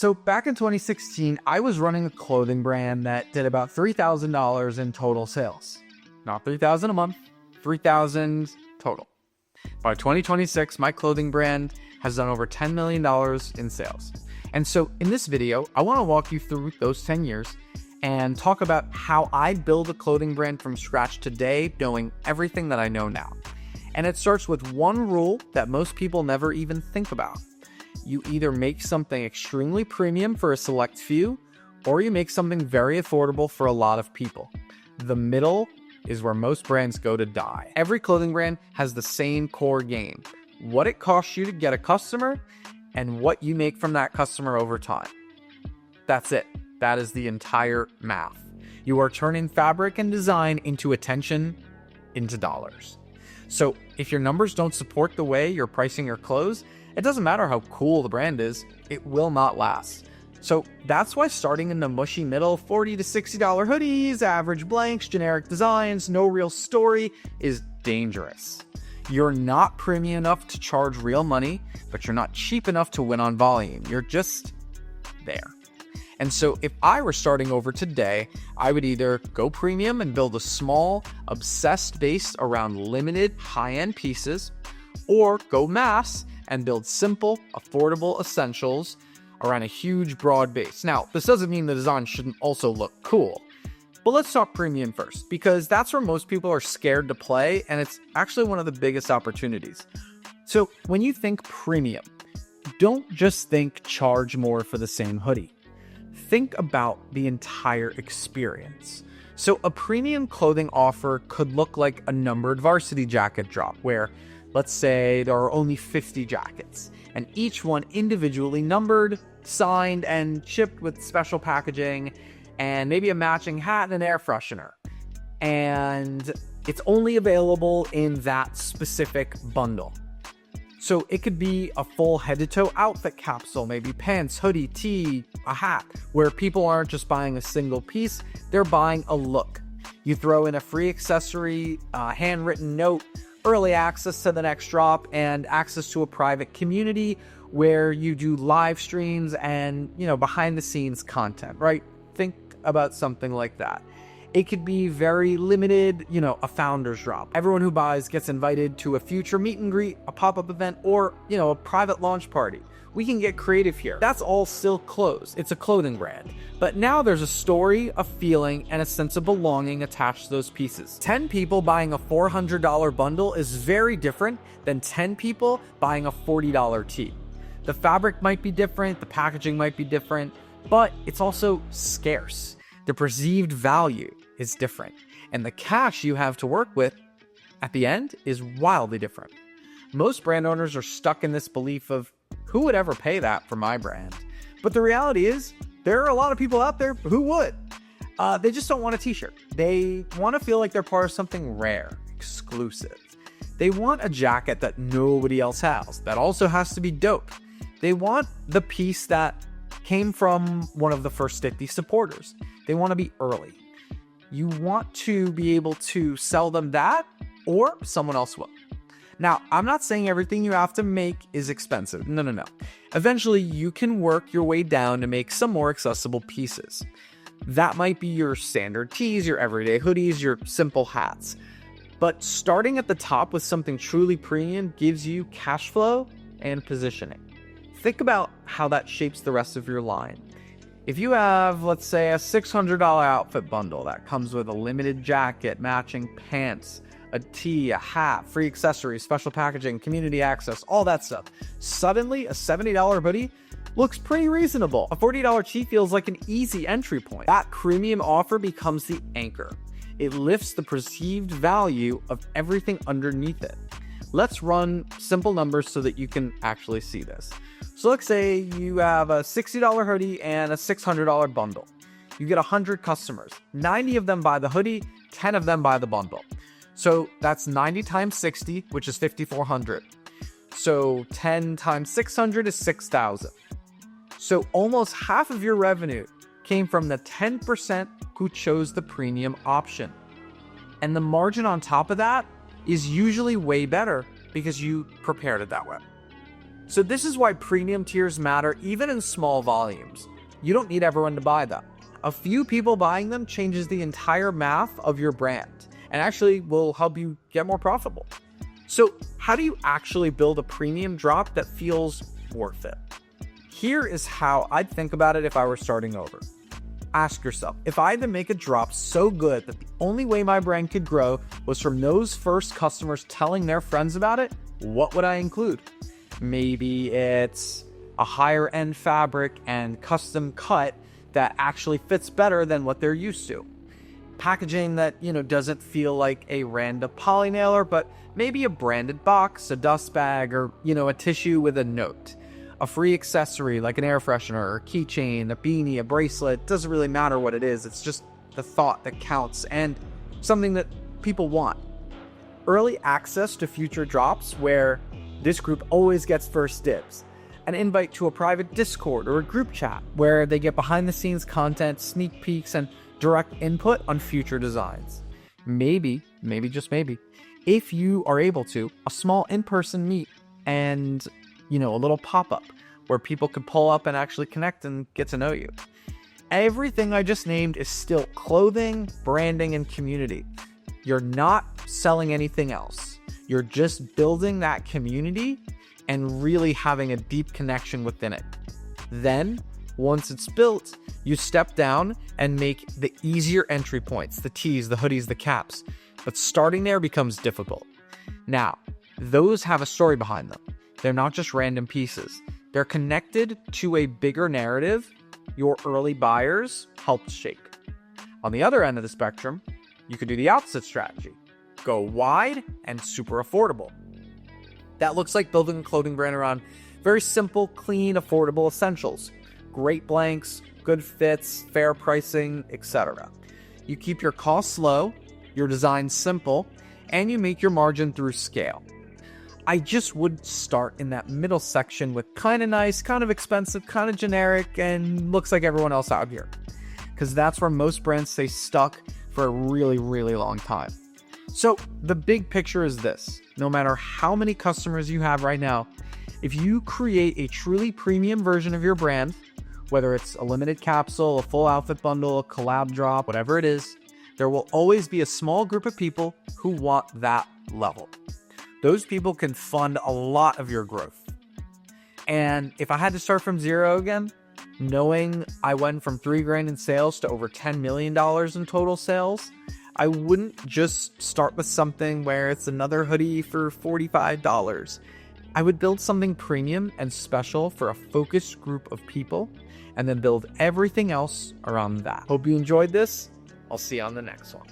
So back in 2016, I was running a clothing brand that did about $3,000 in total sales. Not $3,000 a month, $3,000 total. By 2026, my clothing brand has done over $10 million in sales. And so in this video, I want to walk you through those 10 years and talk about how I build a clothing brand from scratch today, knowing everything that I know now. And it starts with one rule that most people never even think about. You either make something extremely premium for a select few, or you make something very affordable for a lot of people. The middle is where most brands go to die. Every clothing brand has the same core game: what it costs you to get a customer and what you make from that customer over time. That's it. That is the entire math. You are turning fabric and design into attention, into dollars. So if your numbers don't support the way you're pricing your clothes, it doesn't matter how cool the brand is, it will not last. So that's why starting in the mushy middle, $40 to $60 hoodies, average blanks, generic designs, no real story is dangerous. You're not premium enough to charge real money, but you're not cheap enough to win on volume. You're just there. And so if I were starting over today, I would either go premium and build a small, obsessed base around limited high-end pieces, or go mass and build simple, affordable essentials around a huge, broad base. Now, this doesn't mean the design shouldn't also look cool, but let's talk premium first, because that's where most people are scared to play, and it's actually one of the biggest opportunities. So when you think premium, don't just think charge more for the same hoodie. Think about the entire experience. So a premium clothing offer could look like a numbered varsity jacket drop, where let's say there are only 50 jackets, and each one individually numbered, signed, and shipped with special packaging, and maybe a matching hat and an air freshener. And it's only available in that specific bundle. So it could be a full head-to-toe outfit capsule, maybe pants, hoodie, tee, a hat, where people aren't just buying a single piece, they're buying a look. You throw in a free accessory, a handwritten note, early access to the next drop, and access to a private community where you do live streams and, behind the scenes content, right? Think about something like that. It could be very limited, a founder's drop. Everyone who buys gets invited to a future meet and greet, a pop-up event, or, a private launch party. We can get creative here. That's all still clothes. It's a clothing brand. But now there's a story, a feeling, and a sense of belonging attached to those pieces. 10 people buying a $400 bundle is very different than 10 people buying a $40 tee. The fabric might be different, the packaging might be different, but it's also scarce. The perceived value is different, and the cash you have to work with at the end is wildly different. Most brand owners are stuck in this belief of, who would ever pay that for my brand? But the reality is, there are a lot of people out there who would. They just don't want a t-shirt. They want to feel like they're part of something rare, exclusive. They want a jacket that nobody else has, that also has to be dope. They want the piece that came from one of the first 50 supporters. They want to be early. You want to be able to sell them that, or someone else will. Now, I'm not saying everything you have to make is expensive. No. Eventually, you can work your way down to make some more accessible pieces. That might be your standard tees, your everyday hoodies, your simple hats. But starting at the top with something truly premium gives you cash flow and positioning. Think about how that shapes the rest of your line. If you have, let's say, a $600 outfit bundle that comes with a limited jacket, matching pants, a tee, a hat, free accessories, special packaging, community access, all that stuff, suddenly a $70 hoodie looks pretty reasonable. A $40 tee feels like an easy entry point. That premium offer becomes the anchor. It lifts the perceived value of everything underneath it. Let's run simple numbers so that you can actually see this. So let's say you have a $60 hoodie and a $600 bundle. You get 100 customers. 90 of them buy the hoodie, 10 of them buy the bundle. So that's 90 times 60, which is 5,400. So 10 times 600 is 6,000. So almost half of your revenue came from the 10% who chose the premium option. And the margin on top of that is usually way better because you prepared it that way. So this is why premium tiers matter even in small volumes. You don't need everyone to buy them. A few people buying them changes the entire math of your brand and actually will help you get more profitable. So how do you actually build a premium drop that feels worth it? Here is how I'd think about it if I were starting over. Ask yourself, if I had to make a drop so good that the only way my brand could grow was from those first customers telling their friends about it, what would I include? Maybe it's a higher end fabric and custom cut that actually fits better than what they're used to. Packaging that, doesn't feel like a random poly nailer, but maybe a branded box, a dust bag, or, a tissue with a note. A free accessory like an air freshener, a keychain, a beanie, a bracelet. Doesn't really matter what it is. It's just the thought that counts and something that people want. Early access to future drops where this group always gets first dibs. An invite to a private Discord or a group chat where they get behind the scenes content, sneak peeks, and direct input on future designs. Maybe just maybe, if you are able to, a small in-person meet and a little pop-up where people could pull up and actually connect and get to know you. Everything I just named is still clothing, branding, and community. You're not selling anything else. You're just building that community and really having a deep connection within it. Then, once it's built, you step down and make the easier entry points, the tees, the hoodies, the caps. But starting there becomes difficult. Now, those have a story behind them. They're not just random pieces. They're connected to a bigger narrative your early buyers helped shape. On the other end of the spectrum, you could do the opposite strategy. Go wide and super affordable. That looks like building a clothing brand around very simple, clean, affordable essentials. Great blanks, good fits, fair pricing, etc. You keep your costs low, your design simple, and you make your margin through scale. I just would start in that middle section with kind of nice, kind of expensive, kind of generic, and looks like everyone else out here. Because that's where most brands stay stuck for a really, really long time. So the big picture is this. No matter how many customers you have right now, if you create a truly premium version of your brand, whether it's a limited capsule, a full outfit bundle, a collab drop, whatever it is, there will always be a small group of people who want that level. Those people can fund a lot of your growth. And if I had to start from zero again, knowing I went from $3,000 in sales to over $10 million in total sales, I wouldn't just start with something where it's another hoodie for $45. I would build something premium and special for a focused group of people, and then build everything else around that. Hope you enjoyed this. I'll see you on the next one.